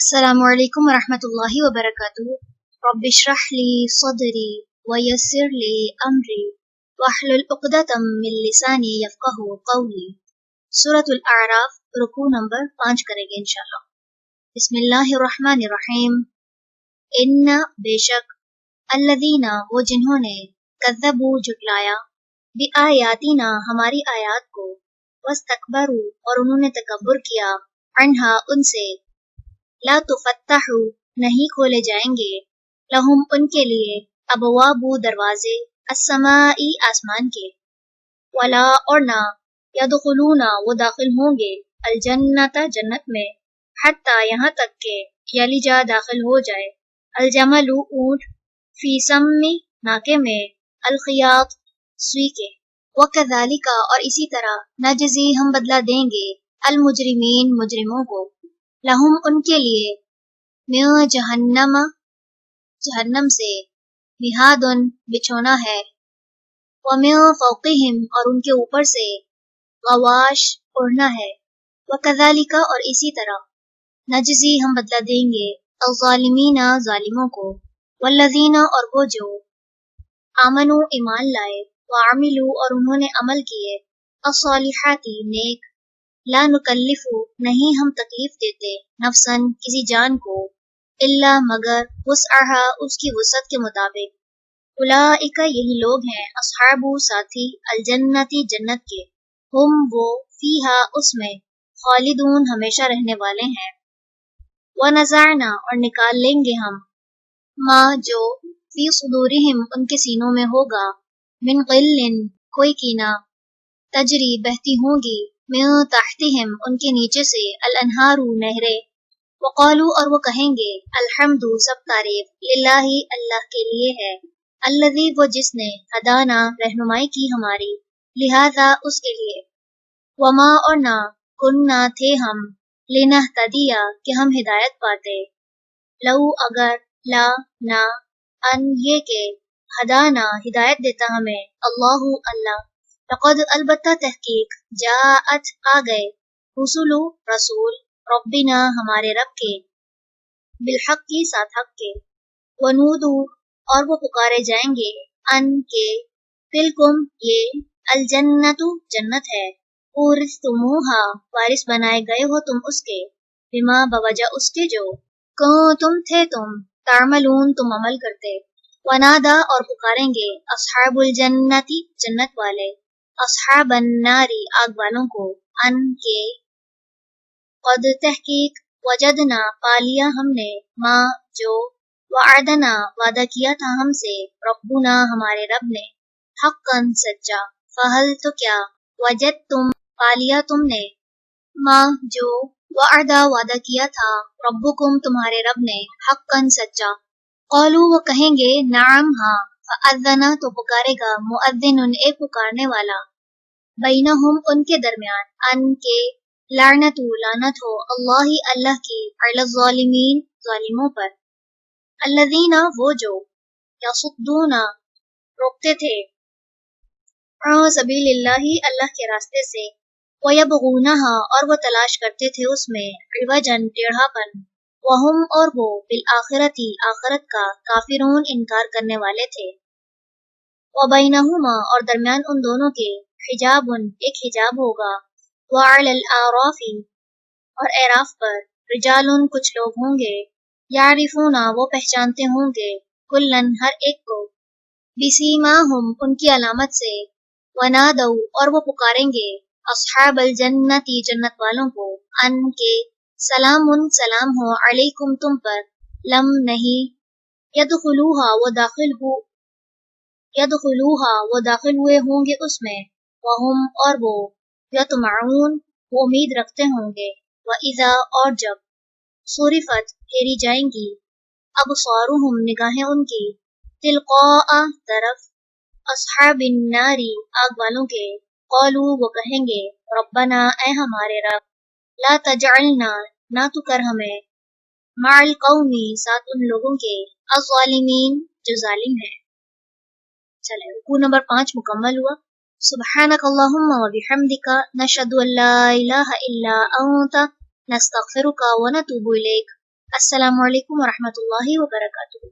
السلام علیکم ورحمۃ اللہ وبرکاتہ۔ رب اشرح لی صدری ویسر لی امری واحلل عقدۃ من لسانی یفقہوا قولی۔ سورۃ الاعراف، رکوع نمبر 5 کریں گے انشاءاللہ۔ بسم اللہ الرحمن الرحیم۔ ان بے شک، الذین وہ جنہوں نے، کذبوا جھٹلایا، بآیاتنا ہماری آیات کو، واستکبروا اور انہوں نے تکبر کیا، عنہا ان سے، لا تفتح نہیں کھولے جائیں گے، لہم ان کے لیے، ابواب دروازے، السماء آسمان کے، ولا اور نہ، یدخلون وہ داخل ہوں گے، الجنت جنت میں، حتی یہاں تک کہ، یلجا داخل ہو جائے، الجمل اونٹ، فی سم ناکے میں، الخیاط سوئی کے، وکذالک اور اسی طرح، نجزی ہم بدلہ دیں گے، المجرمین مجرموں کو، لہم ان کے لیے، من جہنم جہنم سے، مہاد بچھونا ہے، ومن فوقہم اور ان کے اوپر سے، غواش اڑنا ہے، وکذالک اور اسی طرح، نجزی ہم بدلہ دیں گے، الظالمین ظالموں کو، والذین اور وہ جو، آمنوا ایمان لائے، وعملوا اور انہوں نے عمل کیے، الصالحات نیک، لا نکلف نہیں ہم تکلیف دیتے، نفساً کسی جان کو، الا مگر وسعها اس کی وسعت کے مطابق، اولئک یہی لوگ ہیں، اصحاب ساتھی، الجنتی جنت کے، ہم وہ، فیہا اس میں، خالدون ہمیشہ رہنے والے ہیں، ونزعنا اور نکال لیں گے ہم، ما جو، فی صدورہم ان کے سینوں میں ہوگا، من غل کوئی کینہ، تجری بہتی ہوں گی، من تحتہم ان کے نیچے سے، الانہار نہریں، وقالو اور وہ کہیں گے، الحمد سب تعریف، للہ اللہ کے لیے ہے، الذی وہ جس نے، ہدانا رہنمائی کی ہماری، لہذا اس کے لیے، وما اور نہ، کننا تھے ہم، لنہتدی کہ ہم ہدایت پاتے، لو اگر، لا نہ، ان یہ کہ، ہدانا ہدایت دیتا ہمیں، اللہ اللہ، لقد البتہ تحقیق، جاءت آ گئے، رسول رسول، ربنا ہمارے رب کے، بالحق کی ساتھ حق کے، ونودو اور وہ پکارے جائیں گے، ان کے، تلکم یہ، الجنت جنت ہے، اورثتموہا وارث بنائے گئے ہو تم اس کے، بما بوجہ اس کے جو، کنتم تھے تم، تعملون تم عمل کرتے، ونادا اور پکاریں گے، اصحاب الجنتی جنت والے، اصحاب الناری آگ والوں کو، ان کے، قد تحقیق، وجدنا پا لیا ہم نے، ما جو، وعدنا وعدہ کیا تھا ہم سے، ربنا ہمارے رب نے، حقا سچا، فہل تو کیا، وجدتم پا لیا تم نے، ما جو، وعدہ وعدہ کیا تھا، ربکم تمہارے رب نے، حقا سچا، قالو وہ کہیں گے، نعم ہاں، فاذن تو پکارے گا، مؤذن ایک پکارنے والا، بینہم ان کے درمیان، ان کے، لعنت لعنت ہو، اللہ اللہ کی، علی الظالمین ظالموں پر، الذین وہ جو، یصدون روکتے تھے، عن سبیل اللہ اللہ کے راستے سے، ویبغونها اور وہ تلاش کرتے تھے اس میں، عوجا ٹیڑھا پن، وہم اور وہ، بالآخرتی آخرت کا، کافرون انکار کرنے والے تھے، وبینہما اور درمیان ان دونوں کے، حجاب ایک حجاب ہوگا، وعلی الاعراف اور اعراف پر، رجال کچھ لوگ ہوں گے، یعرفون وہ پہچانتے ہوں گے، کلن ہر ایک کو، بسیماہم ان کی علامت سے، ونادو اور وہ پکاریں گے، اصحاب الجنتی جنت والوں کو، ان کے، سلام سلام ہو، علیکم تم پر، لم نہیں، یدخلوها وہ داخل ہوئے ہوں گے اس میں، وہم اور وہ، یطمعون وہ امید رکھتے ہوں گے، وَإِذَا اور جب، صرفت پھیری جائیں گی، ابصارہم نگاہیں ان کی، تلقاء طرف، اصحاب النار آگ والوں کے، قالو وہ کہیں گے، ربنا اے ہمارے رب، لا تجعلنا نہ تو کر ہمیں، مع القوم ساتھ ان لوگوں کے، الظالمین جو ظالم ہیں۔ چلیں رکوع نمبر 5 مکمل ہوا۔ سبحانک اللہم و بحمدک، نشہد ان لا الہ الا انت، نستغفرک و نتوب الیک۔ السلام علیکم ورحمۃ اللہ وبرکاتہ.